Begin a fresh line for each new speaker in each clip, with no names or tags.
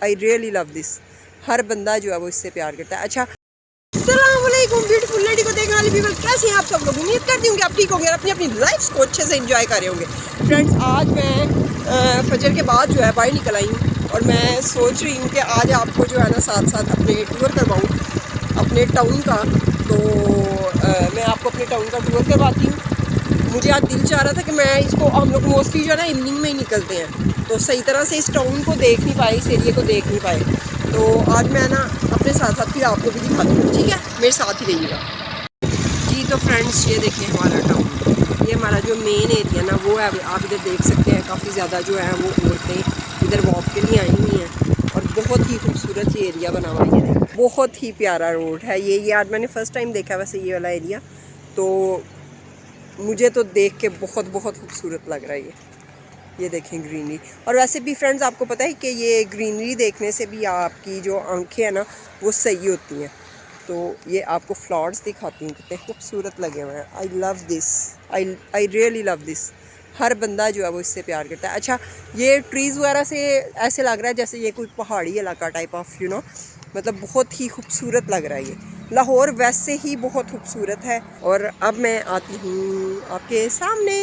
I really love this. हर बंदा जो है वो इससे प्यार करता है। अच्छा, अस्सलाम वालेकुम ब्यूटीफुल लेडी को देखने वाले पीपल, कैसे हैं आप सब लोग? उम्मीद करती हूँ कि आप ठीक होंगे और अपनी अपनी लाइफ को अच्छे से एंजॉय कर रहे होंगे। फ्रेंड्स, आज मैं फजर के बाद जो है बाहर निकल आई हूँ और मैं सोच रही हूँ कि आज आपको जो है ना साथ साथ अपने टूर करवाऊँ अपने टाउन का। तो मैं आपको अपने टाउन का टूर करवाती हूँ। मुझे आज दिल चाह रहा था कि मैं इसको, हम लोग मोस्टली जो है ना इवनिंग में ही निकलते हैं, तो सही तरह से इस टाउन को देख नहीं पाए, इस एरिए को देख नहीं पाए। तो आज मैं ना अपने साथ साथ फिर आपको भी दिखाती हूँ, ठीक है? मेरे साथ ही रहिएगा जी। तो फ्रेंड्स, ये देखिए हमारा टाउन, ये हमारा जो मेन एरिया ना वो है, आप इधर देख सकते हैं। काफ़ी ज़्यादा जो है वो औरतें इधर वॉक के लिए आई हुई हैं और बहुत ही खूबसूरत ये एरिया बना हुआ है। ये बहुत ही प्यारा रोड है ये आज मैंने फ़र्स्ट टाइम देखा वैसे ये वाला एरिया, तो मुझे तो देख के बहुत बहुत खूबसूरत लग रहा है ये देखें ग्रीनरी। और वैसे भी फ्रेंड्स, आपको पता है कि ये ग्रीनरी देखने से भी आपकी जो आंखें हैं ना वो सही होती हैं। तो ये आपको फ्लावर्स दिखाती हूँ कितने खूबसूरत लगे हुए हैं। I love this, I really love this. हर बंदा जो है वो इससे प्यार करता है। अच्छा, ये ट्रीज़ वगैरह से ऐसे लग रहा है जैसे ये कोई पहाड़ी इलाका टाइप ऑफ मतलब बहुत ही खूबसूरत लग रहा है ये। लाहौर वैसे ही बहुत खूबसूरत है। और अब मैं आती हूँ आपके सामने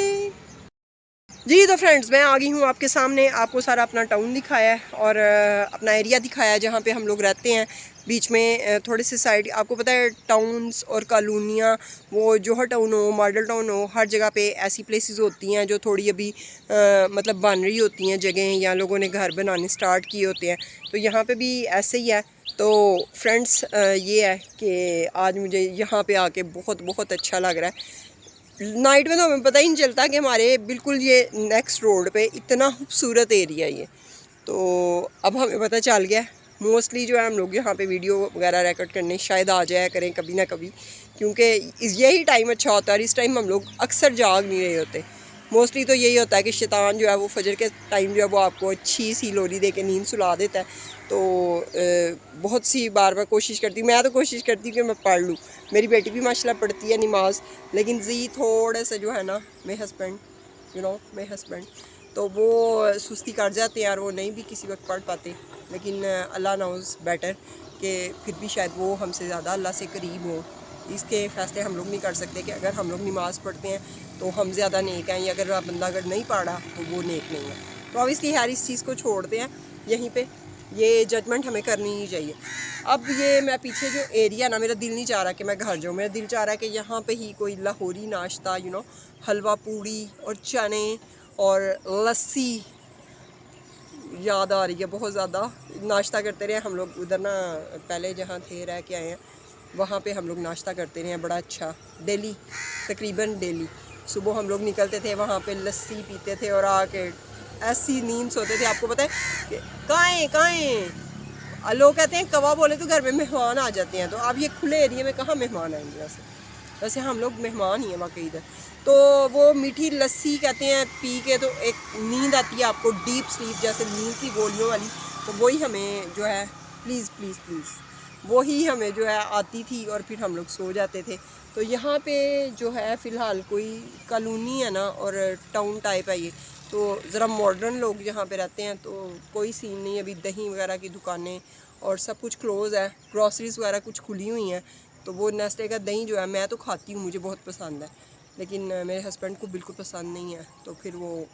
जी। तो फ्रेंड्स, मैं आ गई हूँ आपके सामने। आपको सारा अपना टाउन दिखाया है और अपना एरिया दिखाया है जहाँ पे हम लोग रहते हैं। बीच में थोड़े से साइड, आपको पता है टाउन्स और कॉलोनियाँ, वो जोहर टाउन हो, मॉडल टाउन हो, हर जगह पे ऐसी प्लेसेस होती हैं जो थोड़ी अभी मतलब बन रही होती हैं जगह, या लोगों ने घर बनाने स्टार्ट किए होते हैं। तो यहाँ पे भी ऐसे ही है। तो फ्रेंड्स, ये है कि आज मुझे यहाँ पे आके बहुत बहुत अच्छा लग रहा है। नाइट में तो हमें पता ही नहीं चलता कि हमारे बिल्कुल ये नेक्स्ट रोड पे इतना खूबसूरत एरिया है ये। तो अब हमें पता चल गया। मोस्टली जो है हम लोग यहाँ पे वीडियो वगैरह रिकॉर्ड करने शायद आ जाया करें कभी ना कभी, क्योंकि यही टाइम अच्छा होता है और इस टाइम हम लोग अक्सर जाग नहीं रहे होते। मोस्टली तो यही होता है कि शैतान जो है वो फजर के टाइम जो है वो आपको अच्छी सी लोरी दे के नींद सुला देता है। तो बहुत सी बार मैं कोशिश करती हूँ, मैं तो कोशिश करती हूँ कि मैं पढ़ लूँ। मेरी बेटी भी माशाल्लाह पढ़ती है नमाज, लेकिन जी थोड़ा सा जो है ना मेरे हस्बैंड तो वो सुस्ती कर जाते हैं और वो नहीं भी किसी वक्त पढ़ पाते। लेकिन अल्लाह नोज़ बेटर कि फिर भी शायद वो हमसे ज़्यादा अल्लाह से करीब हो। इसके फैसले हम लोग नहीं कर सकते कि अगर हम लोग नमाज़ पढ़ते हैं तो हम ज़्यादा नेक हैं, या अगर बंदा अगर नहीं पढ़ा तो वो नेक नहीं है। तो ऑब्वियसली हर इस चीज़ को छोड़ते हैं यहीं पे, ये जजमेंट हमें करनी नहीं चाहिए। अब ये मैं पीछे जो एरिया ना, मेरा दिल नहीं चाह रहा कि मैं घर जाऊँ। मेरा दिल चाह रहा है कि यहाँ पे ही कोई लाहौरी नाश्ता हलवा पूड़ी और चने और लस्सी याद आ रही है बहुत ज़्यादा। नाश्ता करते रहे हम लोग उधर ना, पहले जहाँ थे रह के आए हैं वहाँ पे हम लोग नाश्ता करते रहे हैं बड़ा अच्छा, डेली तकरीबन डेली सुबह हम लोग निकलते थे, वहाँ पे लस्सी पीते थे और आके ऐसी नींद सोते थे। आपको पता है कि कहाँ लोग कहते हैं कवा बोले तो घर में मेहमान आ जाते हैं। तो अब ये खुले एरिया में कहाँ मेहमान आएंगे? वैसे हम लोग मेहमान ही हैं वाकई इधर। तो वो मीठी लस्सी कहते हैं, पी के तो एक नींद आती है आपको, डीप स्लीप जैसे नींद की गोलियों वाली। तो वही हमें जो है प्लीज़ वही हमें जो है आती थी और फिर हम लोग सो जाते थे। तो यहाँ पे जो है फ़िलहाल कोई कॉलोनी है ना और टाउन टाइप है ये, तो ज़रा मॉडर्न लोग यहाँ पे रहते हैं। तो कोई सीन नहीं, अभी दही वगैरह की दुकानें और सब कुछ क्लोज़ है, ग्रॉसरीज़ वगैरह कुछ खुली हुई हैं। तो वो नेस्ले का दही जो है मैं तो खाती हूँ, मुझे बहुत पसंद है, लेकिन मेरे हस्बैंड को बिल्कुल पसंद नहीं है। तो फिर वो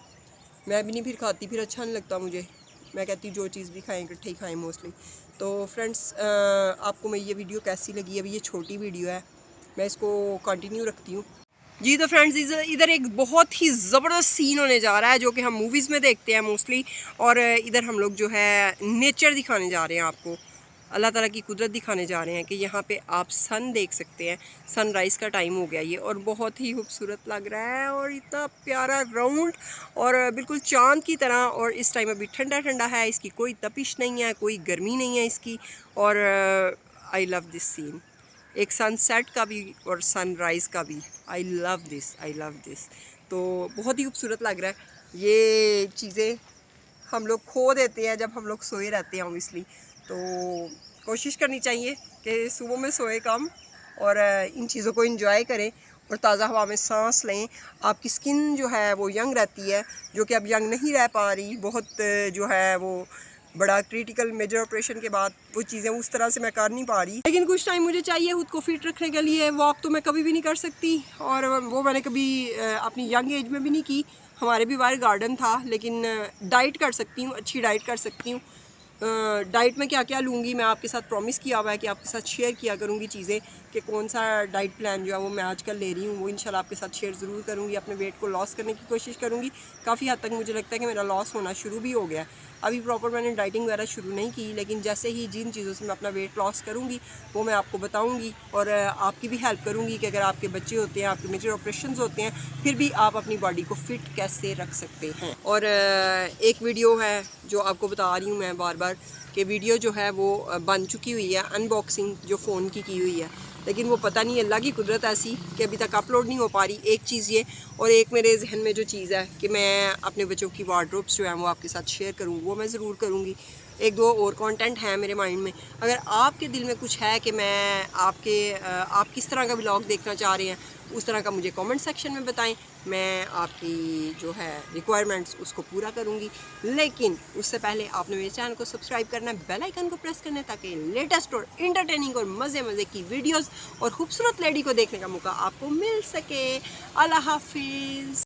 मैं भी नहीं फिर खाती, फिर अच्छा नहीं लगता मुझे। मैं कहती हूँ जो चीज़ भी खाएँ इकट्ठे ही खाएँ मोस्टली। तो फ्रेंड्स, आपको मैं ये वीडियो कैसी लगी? अभी ये छोटी वीडियो है, मैं इसको कंटिन्यू रखती हूँ जी। तो फ्रेंड्स, इधर एक बहुत ही ज़बरदस्त सीन होने जा रहा है जो कि हम मूवीज़ में देखते हैं मोस्टली। और इधर हम लोग जो है नेचर दिखाने जा रहे हैं आपको, अल्लाह ताला की कुदरत दिखाने जा रहे हैं कि यहाँ पे आप सन देख सकते हैं। सनराइज़ का टाइम हो गया ये और बहुत ही खूबसूरत लग रहा है और इतना प्यारा राउंड और बिल्कुल चाँद की तरह। और इस टाइम अभी ठंडा ठंडा है, इसकी कोई तपिश नहीं है, कोई गर्मी नहीं है इसकी। और आई लव दिस सीन, एक सनसेट का भी और सनराइज़ का भी। आई लव दिस। तो बहुत ही खूबसूरत लग रहा है। ये चीज़ें हम लोग खो देते हैं जब हम लोग सोए रहते हैं ऑब्वियसली। तो कोशिश करनी चाहिए कि सुबह में सोए कम और इन चीज़ों को एंजॉय करें और ताज़ा हवा में सांस लें। आपकी स्किन जो है वो यंग रहती है, जो कि अब यंग नहीं रह पा रही, बहुत जो है वो बड़ा क्रिटिकल मेजर ऑपरेशन के बाद वो चीज़ें उस तरह से मैं कर नहीं पा रही, लेकिन कुछ टाइम मुझे चाहिए खुद को फिट रखने के लिए। वॉक तो मैं कभी भी नहीं कर सकती और वो मैंने कभी अपनी यंग एज में भी नहीं की। हमारे भी बाहर गार्डन था, लेकिन डाइट कर सकती हूँ, अच्छी डाइट कर सकती हूँ। डाइट में क्या क्या लूँगी मैं आपके साथ प्रॉमिस किया हुआ है कि आपके साथ शेयर किया करूँगी चीज़ें, कि कौन सा डाइट प्लान जो है वो मैं आजकल ले रही हूँ, वो इंशाल्लाह आपके साथ शेयर ज़रूर करूँगी। अपने वेट को लॉस करने की कोशिश करूँगी। काफ़ी हद तक मुझे लगता है कि मेरा लॉस होना शुरू भी हो गया है। अभी प्रॉपर मैंने डाइटिंग वगैरह शुरू नहीं की, लेकिन जैसे ही जिन चीज़ों से मैं अपना वेट लॉस करूँगी वो मैं आपको बताऊँगी और आपकी भी हेल्प करूँगी कि अगर आपके बच्चे होते हैं, आपके मेजर ऑपरेशंस होते हैं, फिर भी आप अपनी बॉडी को फिट कैसे रख सकते हैं। और एक वीडियो है जो आपको बता रही हूँ मैं बार बार कि वीडियो जो है वो बन चुकी हुई है, अनबॉक्सिंग जो फ़ोन की हुई है, लेकिन वो पता नहीं अल्लाह की कुदरत ऐसी कि अभी तक अपलोड नहीं हो पा रही। एक चीज़ ये, और एक मेरे जहन में जो चीज़ है कि मैं अपने बच्चों की वार्डरोब्स जो हैं वो आपके साथ शेयर करूँ, वो मैं ज़रूर करूँगी। एक दो और कंटेंट है मेरे माइंड में। अगर आपके दिल में कुछ है कि मैं आप किस तरह का व्लॉग देखना चाह रहे हैं, उस तरह का मुझे कमेंट सेक्शन में बताएं। मैं आपकी जो है रिक्वायरमेंट्स उसको पूरा करूँगी, लेकिन उससे पहले आपने मेरे चैनल को सब्सक्राइब करना है, बेल आइकन को प्रेस करना है, ताकि लेटेस्ट और इंटरटेनिंग और मज़े की वीडियोस और खूबसूरत लेडी को देखने का मौका आपको मिल सके। अल्लाह हाफिज़।